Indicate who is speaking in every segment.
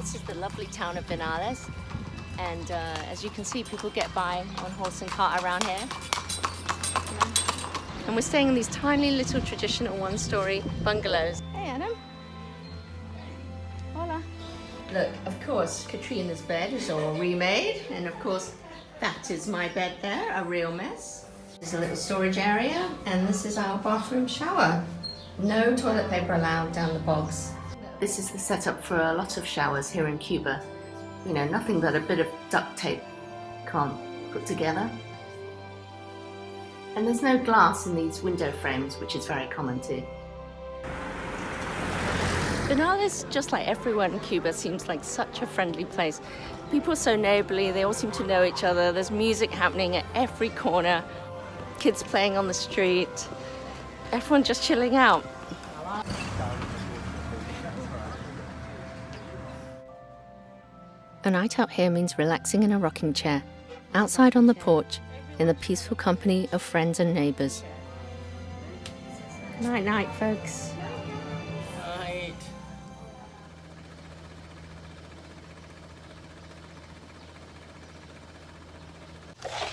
Speaker 1: This is the lovely town of Viñales, and as you can see, people get by on horse and cart around here. And we're staying in these tiny little traditional one-story bungalows. Hey, Adam. Hola. Look, of course, Katrina's bed is all remade, and of course, that is my bed there, a real mess. There's a little storage area, and this is our bathroom shower. No toilet paper allowed down the bogs. This is the setup for a lot of showers here in Cuba. You know, nothing that a bit of duct tape can't put together. And there's no glass in these window frames, which is very common too. Viñales, just like everyone in Cuba, seems like such a friendly place. People are so neighborly, they all seem to know each other. There's music happening at every corner, kids playing on the street, everyone just chilling out. A night out here means relaxing in a rocking chair, outside on the porch, in the peaceful company of friends and neighbors. Night, night, folks.
Speaker 2: Night.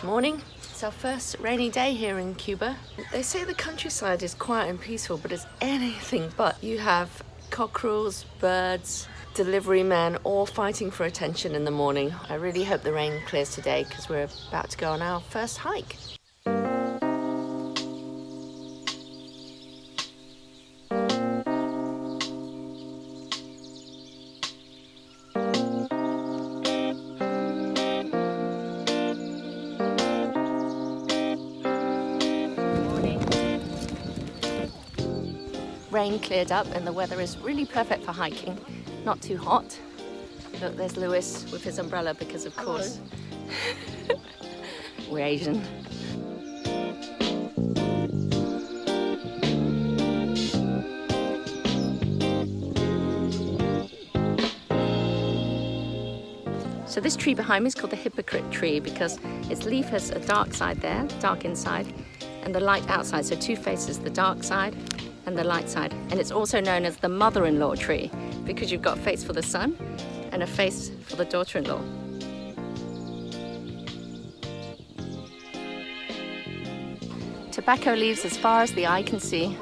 Speaker 1: Morning. It's our first rainy day here in Cuba. They say the countryside is quiet and peaceful, but it's anything but. You have cockerels, birds, delivery men, all fighting for attention in the morning. I really hope the rain clears today because we're about to go on our first hike. Rain cleared up and the weather is really perfect for hiking. Not too hot. Look, there's Lewis with his umbrella because, of course, we're Asian. So this tree behind me is called the hippocrite tree because its leaf has a dark side there, dark inside, and the light outside. So two faces, the dark side and the light side. And it's also known as the mother-in-law tree because you've got a face for the son and a face for the daughter-in-law. Tobacco leaves as far as the eye can see.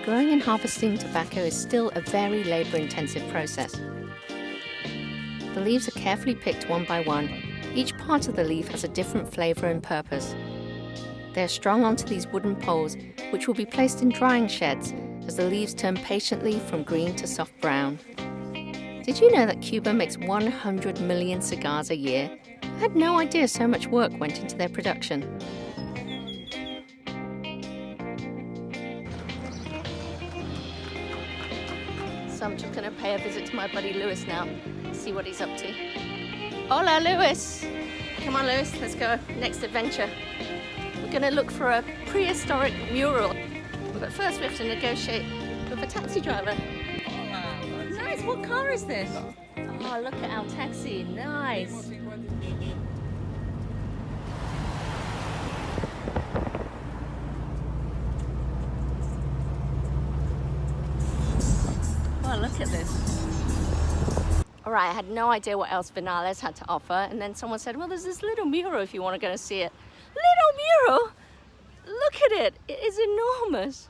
Speaker 1: Growing and harvesting tobacco is still a very labor-intensive process. The leaves are carefully picked one by one. Each part of the leaf has a different flavor and purpose. They are strung onto these wooden poles, which will be placed in drying sheds as the leaves turn patiently from green to soft brown. Did you know that Cuba makes 100 million cigars a year? I had no idea so much work went into their production. So I'm just going to pay a visit to my buddy Lewis now, see what he's up to. Hola, Lewis! Come on, Lewis, let's go. Next adventure. We're going to look for a prehistoric mural. But first we have to negotiate with a taxi driver. Nice, what car is this? Oh, look at our taxi, nice. Oh, look at this. All right, I had no idea what else Viñales had to offer, and then someone said, well, there's this little mural if you want to go and see it. Little mural? Look at it, it is enormous.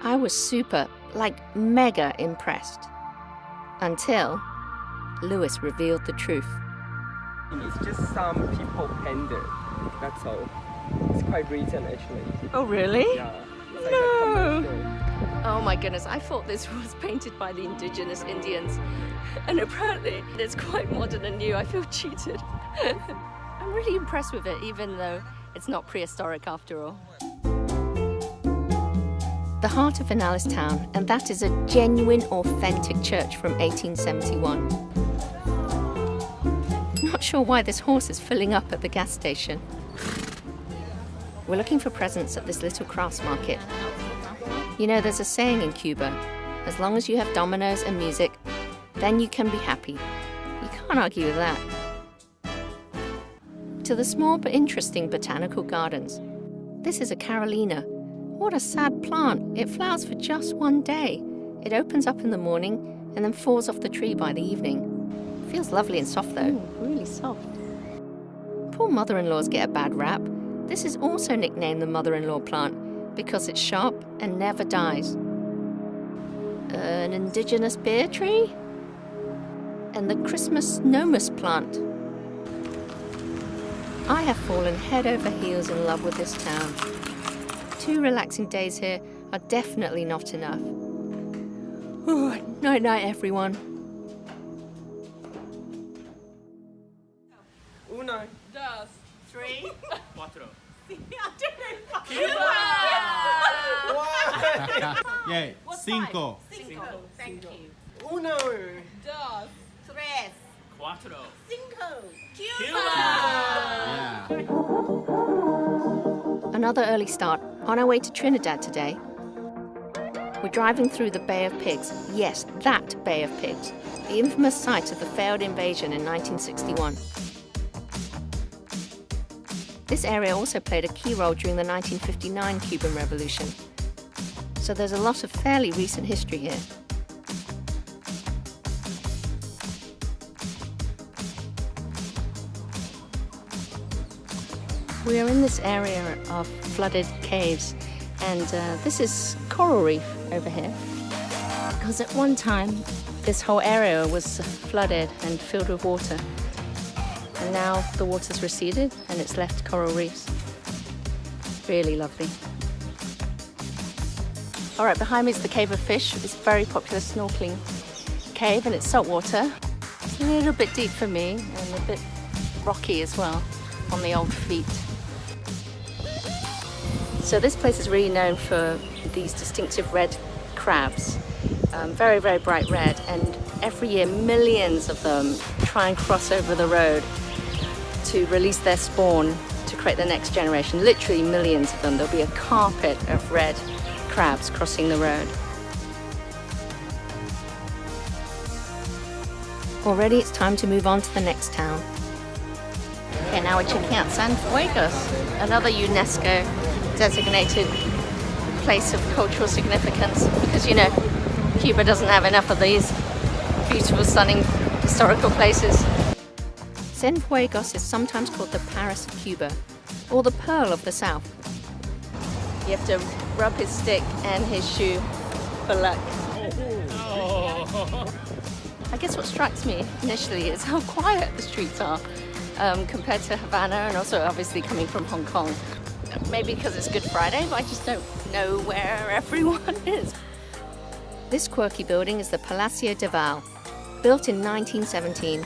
Speaker 1: I was super, like mega impressed. Until Lewis revealed the truth.
Speaker 2: It's just some people painted, that's all. It's quite recent actually.
Speaker 1: Oh really?
Speaker 2: Yeah. It's like
Speaker 1: No!
Speaker 2: a commercial.
Speaker 1: Oh my goodness, I thought this was painted by the indigenous Indians. And apparently it's quite modern and new. I feel cheated. I'm really impressed with it, even though it's not prehistoric after all. The heart of Viñales town, and that is a genuine, authentic church from 1871. Not sure why this horse is filling up at the gas station. We're looking for presents at this little crafts market. You know, there's a saying in Cuba, as long as you have dominoes and music, then you can be happy. You can't argue with that. to the small but interesting botanical gardens. This is a Carolina. What a sad plant. It flowers for just one day. It opens up in the morning and then falls off the tree by the evening. Feels lovely and soft though. Ooh, really soft. Poor mother-in-laws get a bad rap. This is also nicknamed the mother-in-law plant because it's sharp and never dies. An indigenous beer tree? And the Christmas nomus plant. I have fallen head over heels in love with this town. 2 relaxing days here are definitely not enough. Oh, night-night, everyone.
Speaker 2: Uno.
Speaker 3: Dos.
Speaker 4: Three.
Speaker 3: Cuatro.
Speaker 4: Cuba!
Speaker 5: Yay. Cinco.
Speaker 4: Cinco. Thank you.
Speaker 2: Uno.
Speaker 3: Dos.
Speaker 4: Tres.
Speaker 3: Cuatro.
Speaker 4: Cinco.
Speaker 3: Cuba!
Speaker 5: Yeah.
Speaker 1: Another early start on our way to Trinidad today. We're driving through the Bay of Pigs. Yes, that Bay of Pigs. The infamous site of the failed invasion in 1961. This area also played a key role during the 1959 Cuban Revolution. So there's a lot of fairly recent history here. We are in this area of flooded caves, and this is coral reef over here. Because at one time, this whole area was flooded and filled with water. And now the water's receded and it's left coral reefs. Really lovely. All right, behind me is the Cave of Fish. It's a very popular snorkeling cave and it's salt water. It's a little bit deep for me and a bit rocky as well on the old feet. So this place is really known for these distinctive red crabs. Very, very bright red, and every year millions of them try and cross over the road to release their spawn to create the next generation. Literally millions of them. There'll be a carpet of red crabs crossing the road. Already it's time to move on to the next town. Okay, now we're checking out Cienfuegos, another UNESCO designated place of cultural significance, because you know Cuba doesn't have enough of these beautiful, stunning historical places. Cienfuegos is sometimes called the Paris of Cuba, or the Pearl of the South. You have to rub his stick and his shoe for luck. I guess what strikes me initially is how quiet the streets are compared to Havana, and also obviously coming from Hong Kong. Maybe because it's Good Friday, but I just don't know where everyone is. This quirky building is the Palacio de Valle, built in 1917.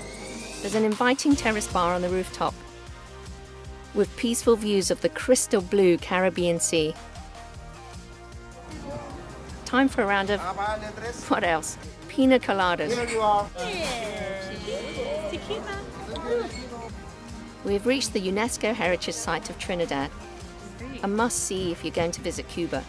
Speaker 1: There's an inviting terrace bar on the rooftop with peaceful views of the crystal blue Caribbean Sea. Time for a round of, what else? Pina coladas. We've reached the UNESCO Heritage Site of Trinidad, a must-see if you're going to visit Cuba.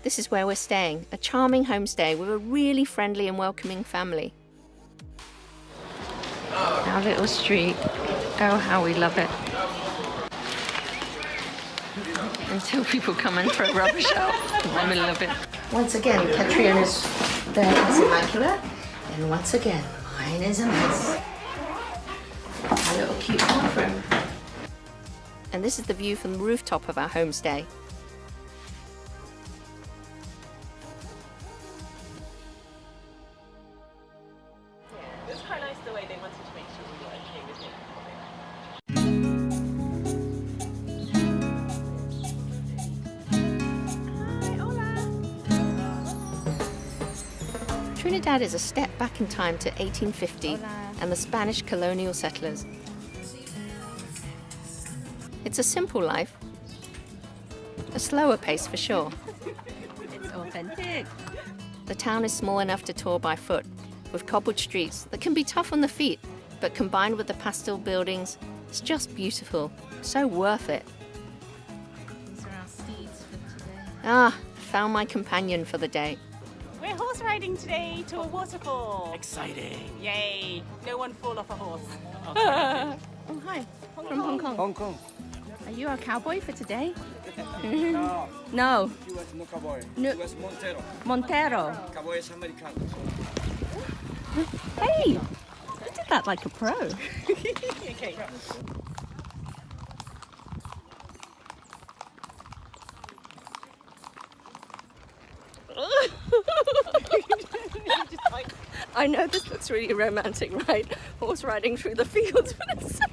Speaker 1: This is where we're staying, a charming homestay with a really friendly and welcoming family. Our little street, oh how we love it. Until people come in for a rubbish out in the middle of it. Once again, Catriana's bed is immaculate, and once again, mine is a mess. A little cute bathroom. And this is the view from the rooftop of our homestay.
Speaker 3: It's quite nice the way they wanted to make sure we were okay with it.
Speaker 1: Trinidad is a step back in time to 1850 and the Spanish colonial settlers. It's a simple life, a slower pace for sure.
Speaker 4: It's authentic.
Speaker 1: The town is small enough to tour by foot, with cobbled streets that can be tough on the feet, but combined with the pastel buildings, it's just beautiful, so worth it.
Speaker 4: These are our steeds for today.
Speaker 1: Ah, found my companion for the day.
Speaker 4: We're horse
Speaker 3: horse riding today to a waterfall.
Speaker 2: Exciting.
Speaker 3: Yay! No one fall off a horse.
Speaker 1: Oh, hi. From Hong Kong.
Speaker 2: Hong Kong.
Speaker 1: Are you our cowboy for today?
Speaker 2: No.
Speaker 1: No.
Speaker 2: He was no cowboy.
Speaker 1: No.
Speaker 2: He was Montero.
Speaker 1: Montero.
Speaker 2: Cowboy is American.
Speaker 1: Hey! You did that like a pro.
Speaker 3: Okay.
Speaker 1: I know this looks really romantic, right? Horse riding through the fields, but it's so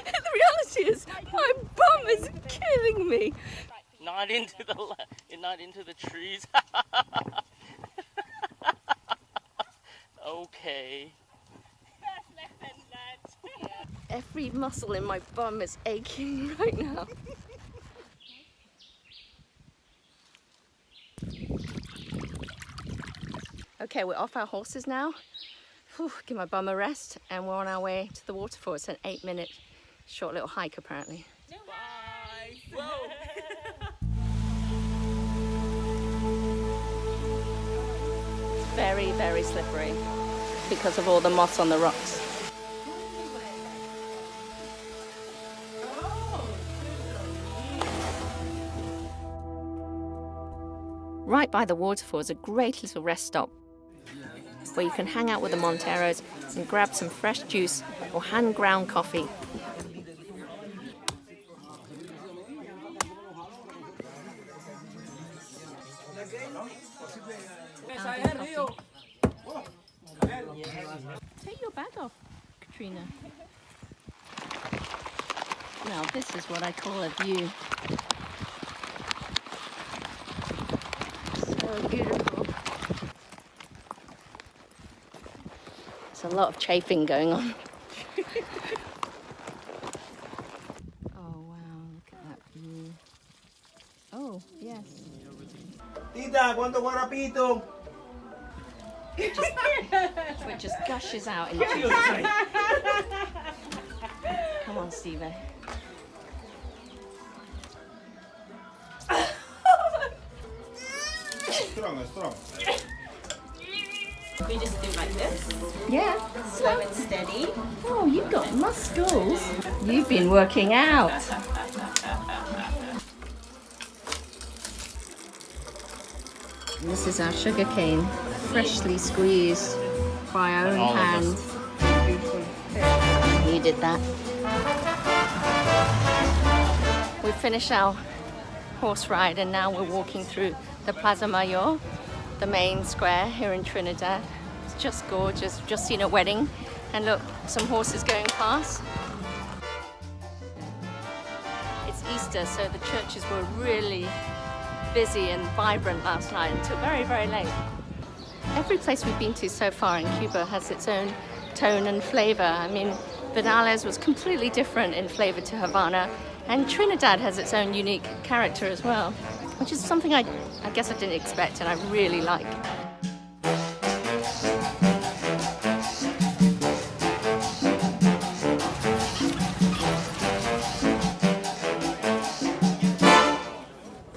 Speaker 1: the reality is my bum is killing me.
Speaker 6: Not into the trees. Okay.
Speaker 1: Every muscle in my bum is aching right now. Okay, we're off our horses now. Whew, give my bum a rest, and we're on our way to the waterfall. It's an 8-minute short little hike apparently.
Speaker 3: Bye.
Speaker 6: Whoa.
Speaker 1: Very, very slippery because of all the moss on the rocks. Right by the waterfall is a great little rest stop where you can hang out with the Monteros and grab some fresh juice or hand-ground coffee. Take your bag off, Katrina. Now this is what I call a view. So beautiful. There's a lot of chafing going on. Oh wow, look at that view. Oh, yes.
Speaker 2: Tita, ¿cuánto guarapito?
Speaker 1: It just gushes out in juice. Come on, Steve.
Speaker 5: Strong.
Speaker 4: We just do like this,
Speaker 1: Yeah.
Speaker 4: slow and steady.
Speaker 1: Oh, you've got muscles. You've been working out. This is our sugar cane, freshly squeezed by our own
Speaker 5: All of
Speaker 1: hand.
Speaker 5: us.
Speaker 1: You did that. We finished our horse ride and now we're walking through the Plaza Mayor, the main square here in Trinidad. It's just gorgeous. We've just seen a wedding and look, some horses going past. It's Easter, so the churches were really busy and vibrant last night until very, very late. Every place we've been to so far in Cuba has its own tone and flavor. I mean, Viñales was completely different in flavor to Havana, and Trinidad has its own unique character as well, which is something I guess I didn't expect and I really like.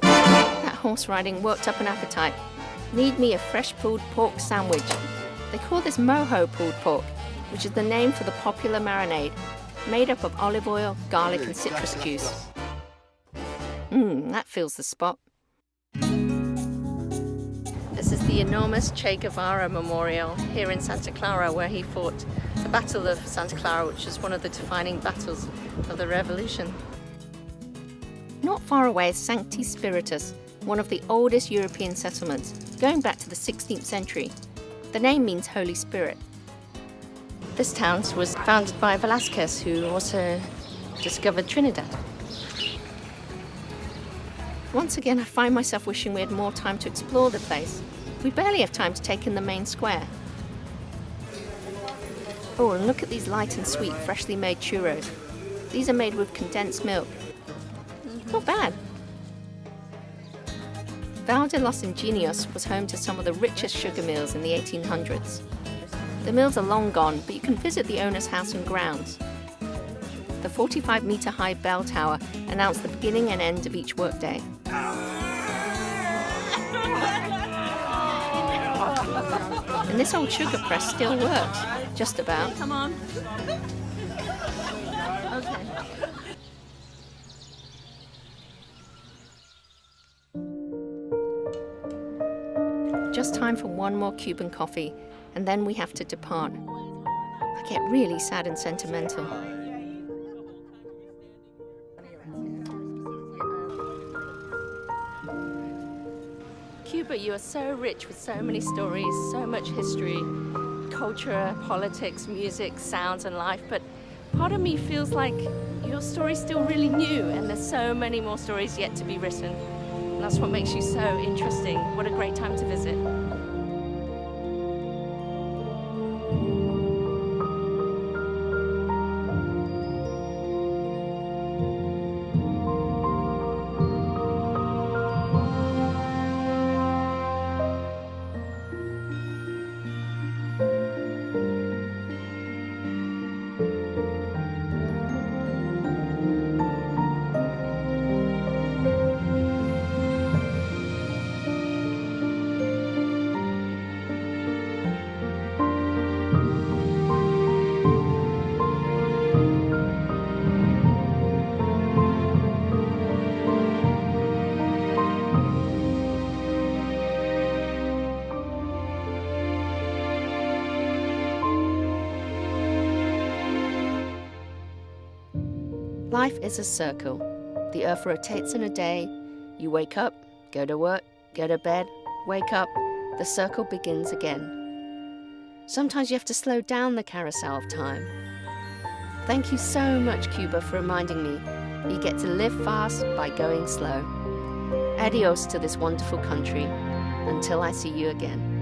Speaker 1: That horse riding worked up an appetite. Need me a fresh pulled pork sandwich. They call this Mojo pulled pork, which is the name for the popular marinade, made up of olive oil, garlic and citrus juice. That fills the spot. This is the enormous Che Guevara memorial here in Santa Clara, where he fought the Battle of Santa Clara, which is one of the defining battles of the revolution. Not far away is Sancti Spiritus, one of the oldest European settlements, going back to the 16th century. The name means Holy Spirit. This town was founded by Velasquez, who also discovered Trinidad. Once again, I find myself wishing we had more time to explore the place. We barely have time to take in the main square. Oh, and look at these light and sweet, freshly made churros. These are made with condensed milk. Not bad. Valle De Los Ingenios was home to some of the richest sugar mills in the 1800s. The mills are long gone, but you can visit the owner's house and grounds. The 45-meter-high bell tower announced the beginning and end of each workday. And this old sugar press still works, just about.
Speaker 3: Come on. Okay.
Speaker 1: Just time for one more Cuban coffee, and then we have to depart. I get really sad and sentimental. Cuba, you are so rich with so many stories, so much history, culture, politics, music, sounds, and life, but part of me feels like your story's still really new, and there's so many more stories yet to be written. And that's what makes you so interesting. What a great time to visit. Life is a circle. The earth rotates in a day. You wake up, go to work, go to bed, wake up. The circle begins again. Sometimes you have to slow down the carousel of time. Thank you so much, Cuba, for reminding me you get to live fast by going slow. Adios to this wonderful country. Until I see you again.